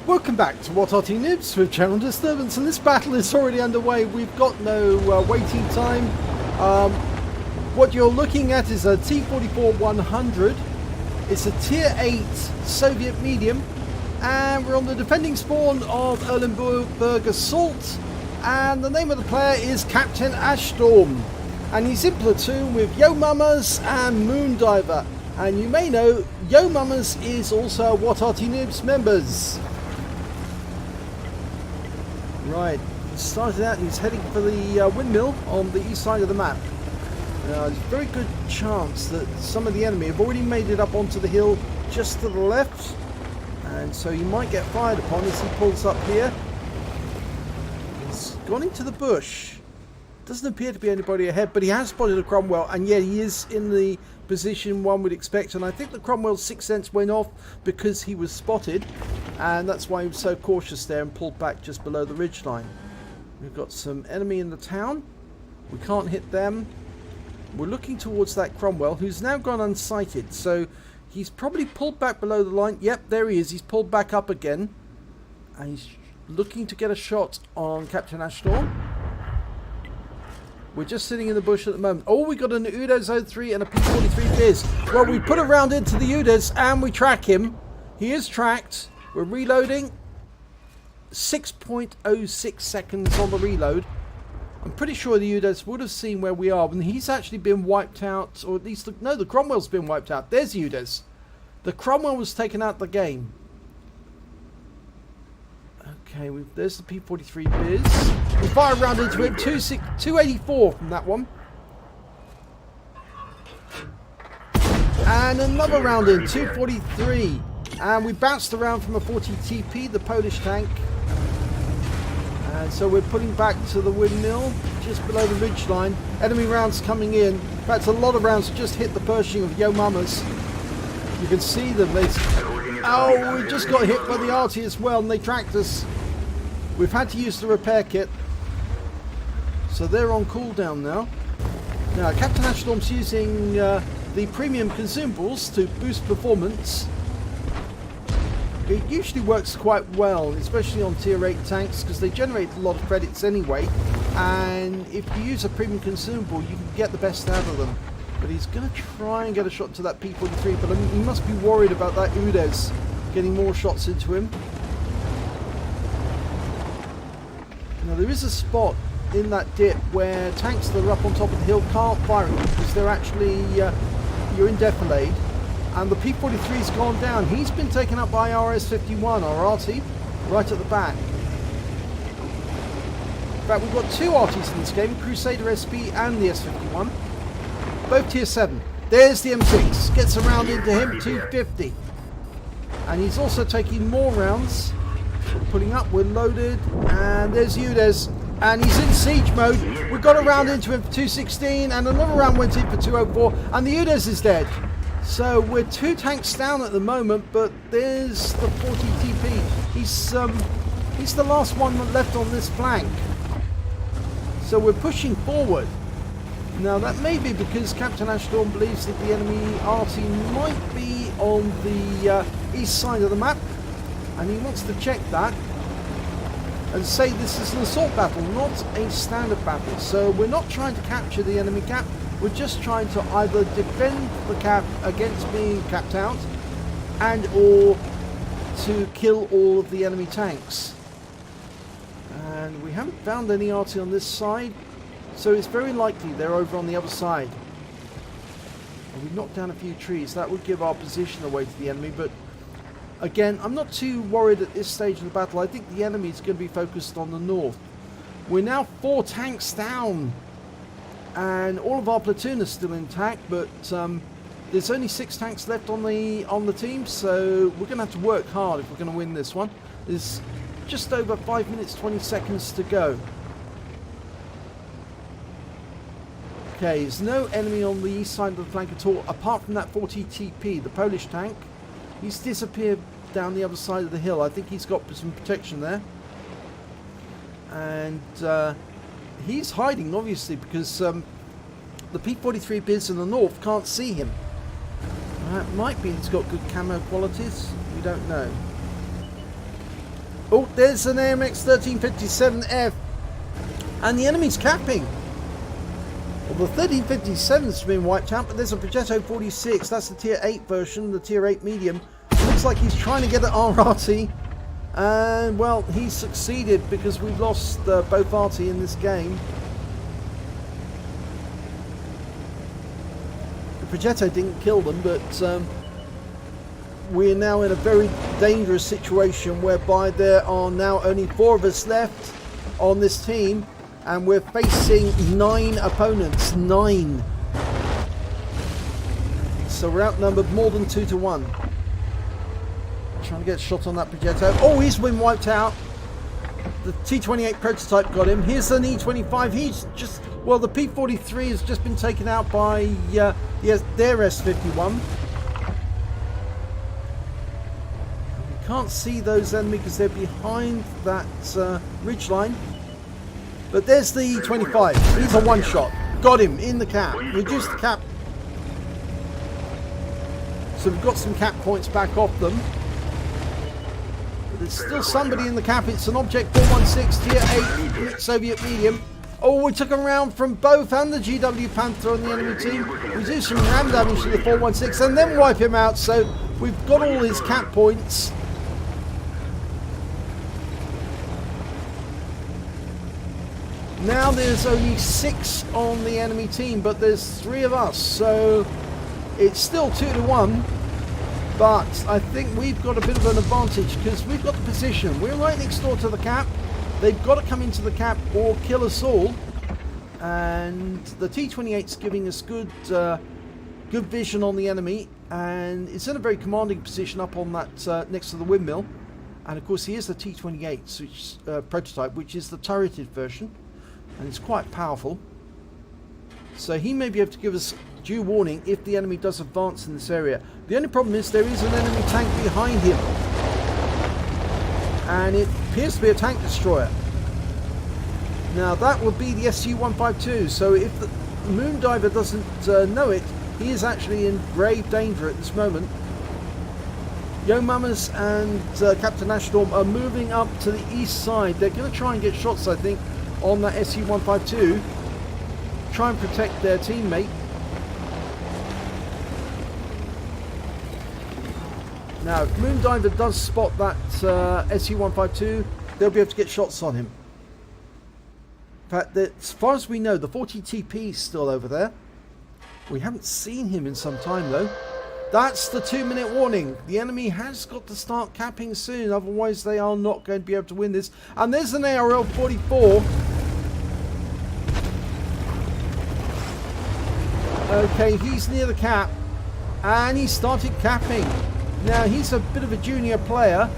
Welcome back to What Are T-Nibs with Channel Disturbance, and this battle is already underway. We've got no waiting time. What you're looking at is a T-44-100. It's a Tier 8 Soviet medium, and we're on the defending spawn of Erlenberg Assault, and the name of the player is Captain Ashstorm, and he's in platoon with Yo Mamas and Moondiver. And you may know Yo Mamas is also What Are T-Nibs members. Right, he started out, he's heading for the windmill on the east side of the map. There's a very good chance that some of the enemy have already made it up onto the hill just to the left, and so you might get fired upon as he pulls up here. He's gone into the bush. Doesn't appear to be anybody ahead, but he has spotted a Cromwell, and yet he is in the position one would expect. And I think the Cromwell's sixth sense went off because he was spotted, and that's why he was so cautious there and pulled back just below the ridgeline. We've got some enemy in the town. We can't hit them. We're looking towards that Cromwell, who's now gone unsighted, so he's probably pulled back below the line. Yep, there he is. He's pulled back up again, and he's looking to get a shot on Captain Ashstorm. We're just sitting in the bush at the moment. Oh, we got an Udes 03 and a P43 Biz. Well, we put a round into the Udes and we track him. He is tracked. We're reloading. 6.06 seconds on the reload. I'm pretty sure the Udes would have seen where we are when he's actually been wiped out, or at least, no, the Cromwell's been wiped out. There's the Udes. The Cromwell was taken out of the game. Okay, there's the P43 Biz. We fire around into him. 284 from that one. And another round in. 243. And we bounced around from a 40 TP, the Polish tank. And so we're putting back to the windmill, just below the ridgeline. Enemy rounds coming in. In fact, a lot of rounds just hit the Pershing of Yo Mamas. You can see them. Oh, we just got hit by the arty as well, and they tracked us. We've had to use the repair kit, so they're on cooldown now. Now, Captain Ashstorm's using the premium consumables to boost performance. It usually works quite well, especially on tier 8 tanks, because they generate a lot of credits anyway, and if you use a premium consumable, you can get the best out of them. But he's going to try and get a shot to that P43, but he must be worried about that Udes getting more shots into him. Now, there is a spot in that dip where tanks that are up on top of the hill can't fire it because they're actually, you're in defilade. And the P43's gone down. He's been taken up by RS-51, or RT, right at the back. In fact, we've got two RTs in this game, Crusader SP and the S51. Both tier 7. There's the M6. Gets around into him, 250. And he's also taking more rounds. We're putting up, we're loaded, and there's Udes, and he's in siege mode. We've got a round into him for 216, and another round went in for 204, and the Udes is dead. So we're 2 tanks down at the moment, but there's the 40 TP. He's the last one left on this flank. So we're pushing forward. Now that may be because Captain Ashstorm believes that the enemy RT might be on the east side of the map, and he wants to check that and say this is an assault battle, not a standard battle. So we're not trying to capture the enemy cap, we're just trying to either defend the cap against being capped out and or to kill all of the enemy tanks. And we haven't found any RT on this side, so it's very likely they're over on the other side. And we've knocked down a few trees. That would give our position away to the enemy, but again, I'm not too worried at this stage of the battle. I think the enemy is going to be focused on the north. We're now 4 tanks down, and all of our platoon is still intact, but there's only 6 tanks left on the team, so we're going to have to work hard if we're going to win this one. There's just over 5 minutes 20 seconds to go. Okay, there's no enemy on the east side of the flank at all, apart from that 40 TP, the Polish tank. He's disappeared down the other side of the hill. I think he's got some protection there. And he's hiding, obviously, because the P43 Biz in the north can't see him. It might be he's got good camo qualities. We don't know. Oh, there's an AMX 1357F. And the enemy's capping. Well, the 1357's been wiped out, but there's a Progetto 46. That's the tier 8 version, the tier 8 medium. Looks like he's trying to get an RRT. And, well, he succeeded because we've lost both RT in this game. The Progetto didn't kill them, but we're now in a very dangerous situation whereby there are now only 4 of us left on this team, and we're facing 9 opponents. 9. So we're outnumbered more than 2 to 1. Trying to get a shot on that Progetto. Oh, he's been wiped out. The T28 prototype got him. Here's an E25. He's just, well, the P43 has just been taken out by their S51. Can't see those enemies because they're behind that ridge line. But there's the 25. He's a one-shot. Got him in the cap. Reduced the cap. So we've got some cap points back off them. But there's still somebody in the cap. It's an Object 416 tier 8 Soviet medium. Oh, we took a round from both and the GW Panther on the enemy team. We do some ram damage to the 416 and then wipe him out. So we've got all his cap points. Now there's only 6 on the enemy team, but there's 3 of us, so it's still 2 to 1. But I think we've got a bit of an advantage because we've got the position. We're right next door to the cap. They've got to come into the cap or kill us all. And the T28's giving us good vision on the enemy, and it's in a very commanding position up on that next to the windmill. And of course, here's the T28 which, prototype, which is the turreted version. And it's quite powerful, so he may be able to give us due warning if the enemy does advance in this area. The only problem is there is an enemy tank behind him, and it appears to be a tank destroyer. Now that would be the SU-152, so if the Moondiver doesn't know it, he is actually in grave danger at this moment. Yo Mamas and Captain Ashstorm are moving up to the east side. They're going to try and get shots, I think, on that SU-152, try and protect their teammate. Now, if Moondiver does spot that SU-152, they'll be able to get shots on him. In fact, as far as we know, the 40TP is still over there. We haven't seen him in some time, though. That's the 2-minute warning. The enemy has got to start capping soon, otherwise they are not going to be able to win this. And there's an ARL-44. Okay, he's near the cap, and he started capping. Now, he's a bit of a junior player.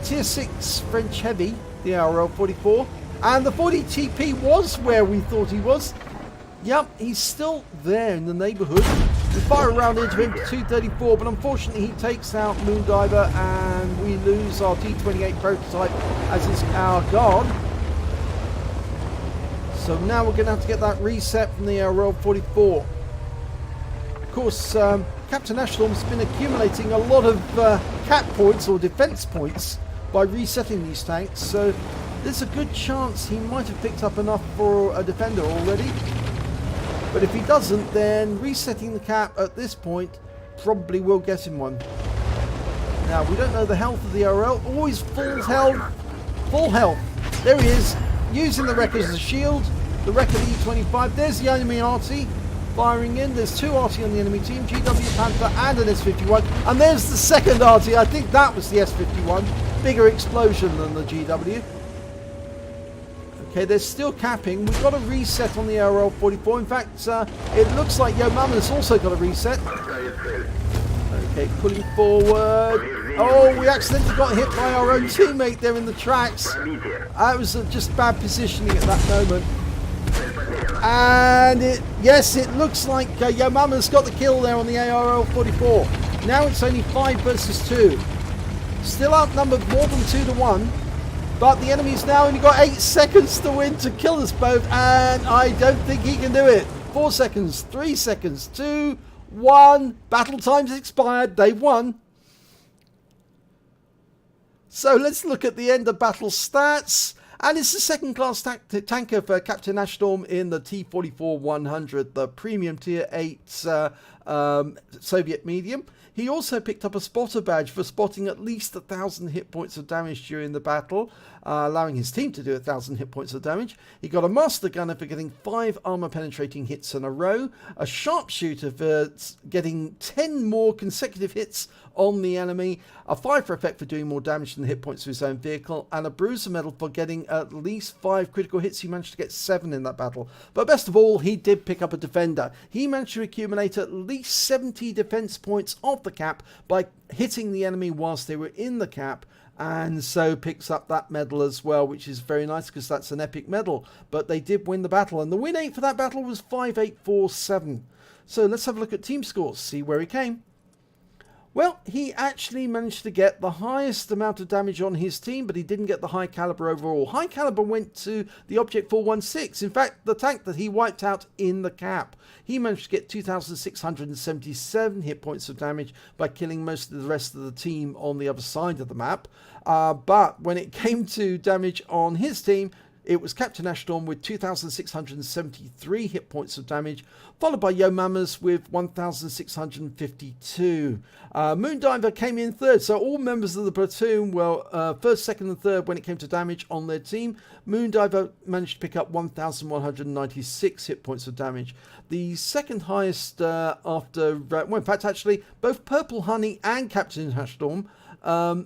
Tier 6 French Heavy, the ARL-44. And the 40TP was where we thought he was. Yep, he's still there in the neighbourhood. We fire around into him to 234, but unfortunately he takes out Moondiver, and we lose our T28 prototype as is our guard. So now we're going to have to get that reset from the ARL-44. Of course, Captain Ashstorm's been accumulating a lot of cap points or defense points by resetting these tanks, so there's a good chance he might have picked up enough for a defender already. But if he doesn't, then resetting the cap at this point probably will get him one. Now, we don't know the health of the RL. Always full health. Full health. There he is, using the wreck as a shield. The wreck of the E25. There's the enemy RT firing in. There's 2 RT on the enemy team. GW Panther and an S51. And there's the second RT. I think that was the S51. Bigger explosion than the GW. Okay, they're still capping. We've got a reset on the ARL-44. In fact, it looks like Yo Mama's also got a reset. Okay, pulling forward. Oh, we accidentally got hit by our own teammate there in the tracks. That was just bad positioning at that moment. And yes, it looks like Yo Mama's got the kill there on the ARL-44. Now it's only 5 versus 2. Still outnumbered more than 2 to 1. But the enemy's now only got 8 seconds to win to kill us both, and I don't think he can do it. 4 seconds, 3 seconds, 2, 1. Battle time's expired. They've won. So let's look at the end of battle stats. And it's the second class tanker for Captain Ashstorm in the T-44-100, the premium tier 8 Soviet medium. He also picked up a spotter badge for spotting at least 1,000 hit points of damage during the battle, allowing his team to do 1,000 hit points of damage. He got a master gunner for getting 5 armor penetrating hits in a row, a sharpshooter for getting 10 more consecutive hits on the enemy, a 5 for effect for doing more damage than the hit points of his own vehicle, and a bruiser medal for getting at least 5 critical hits. He managed to get 7 in that battle. But best of all, he did pick up a defender. He managed to accumulate at least 70 defense points of the cap by hitting the enemy whilst they were in the cap, and so picks up that medal as well, which is very nice because that's an epic medal. But they did win the battle, and the win rate for that battle was 5847. So let's have a look at team scores, see where he came. Well, he actually managed to get the highest amount of damage on his team, but he didn't get the high caliber overall. High caliber went to the Object 416, in fact, the tank that he wiped out in the cap. He managed to get 2,677 hit points of damage by killing most of the rest of the team on the other side of the map. But when it came to damage on his team, it was Captain Ashstorm with 2,673 hit points of damage, followed by Yo Mamas with 1,652. Moondiver came in third, so all members of the platoon were first, second and third when it came to damage on their team. Moondiver managed to pick up 1,196 hit points of damage. The second highest after, well, in fact, actually, both Purple Honey and Captain Ashstorm,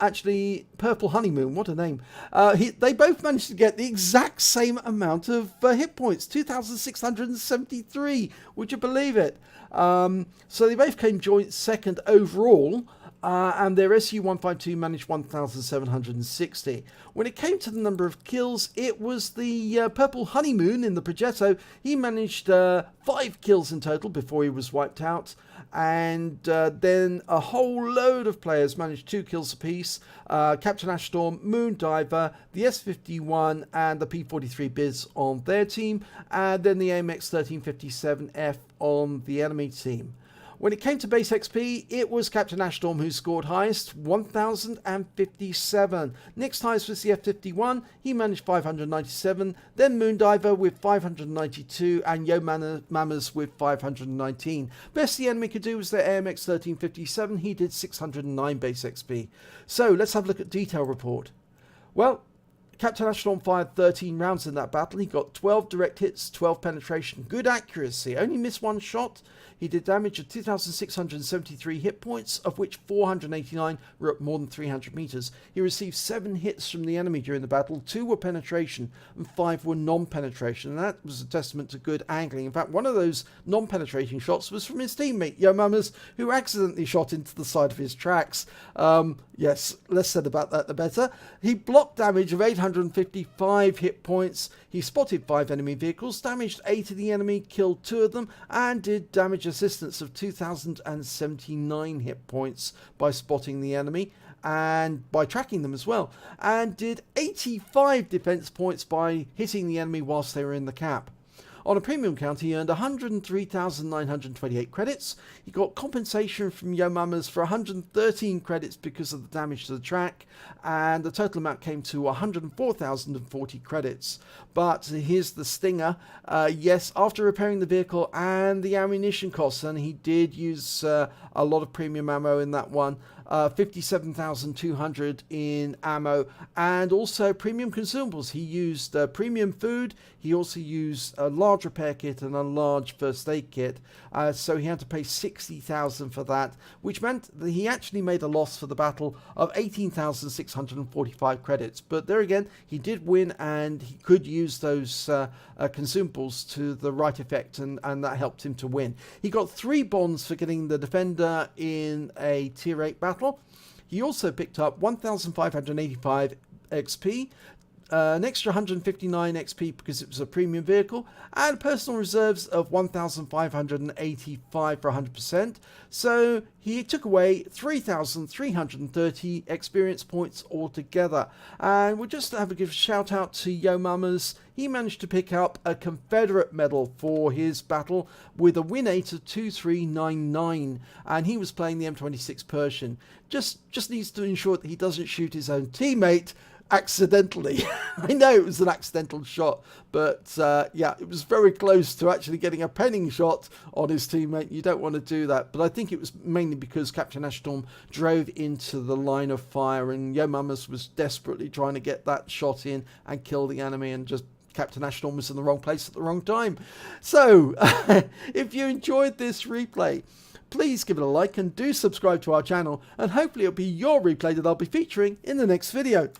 actually Purple Honeymoon, what a name, they both managed to get the exact same amount of hit points, 2,673, would you believe it? So they both came joint second overall, and their SU-152 managed 1,760. When it came to the number of kills, it was the Purple Honeymoon in the Progetto. He managed 5 kills in total before he was wiped out, and then a whole load of players managed 2 kills apiece. Captain Ashstorm, Moondiver, the S-51 and the P-43 Biz on their team, and then the AMX-1357F on the enemy team. When it came to base XP, it was Captain Ashstorm who scored highest, 1,057. Next highest was the F-51, he managed 597, then Moondiver with 592, and Yo Mamas with 519. Best the enemy could do was their AMX-1357, he did 609 base XP. So let's have a look at detail report. Well, Captain Ashstorm fired 13 rounds in that battle. He got 12 direct hits, 12 penetration, good accuracy, only missed 1 shot. He did damage of 2,673 hit points, of which 489 were at more than 300 meters. He received 7 hits from the enemy during the battle, 2 were penetration and 5 were non-penetration, and that was a testament to good angling. In fact, one of those non-penetrating shots was from his teammate, Yo Mamas, who accidentally shot into the side of his tracks. Yes, less said about that the better. He blocked damage of 855 hit points. He spotted 5 enemy vehicles, damaged 8 of the enemy, killed 2 of them, and did damage assistance of 2,079 hit points by spotting the enemy and by tracking them as well, and did 85 defense points by hitting the enemy whilst they were in the cap. On a premium count, he earned 103,928 credits. He got compensation from Yo Mamas for 113 credits because of the damage to the track, and the total amount came to 104,040 credits. But here's the stinger. Yes, after repairing the vehicle and the ammunition costs, and he did use a lot of premium ammo in that one, 57,200 in ammo, and also premium consumables. He used premium food. He also used a large repair kit and a large first aid kit, so he had to pay 60,000 for that, which meant that he actually made a loss for the battle of 18,645 credits. But there again, he did win, and he could use those consumables to the right effect, and that helped him to win. He got 3 bonds for getting the defender in a tier 8 battle. He also picked up 1,585 XP, an extra 159 XP because it was a premium vehicle, and personal reserves of 1,585 for 100%. So he took away 3,330 experience points altogether. And we'll just have a give a shout out to Yo Mamas. He managed to pick up a Confederate medal for his battle with a win 8 of 2399, and he was playing the M26 Persian. Just needs to ensure that he doesn't shoot his own teammate accidentally. I know it was an accidental shot, but yeah, it was very close to actually getting a penning shot on his teammate. You don't want to do that, but I think it was mainly because Captain Ashstorm drove into the line of fire, and Yo Mamas was desperately trying to get that shot in and kill the enemy, and just Captain Ashstorm was in the wrong place at the wrong time. So if you enjoyed this replay, please give it a like and do subscribe to our channel, and hopefully it'll be your replay that I'll be featuring in the next video.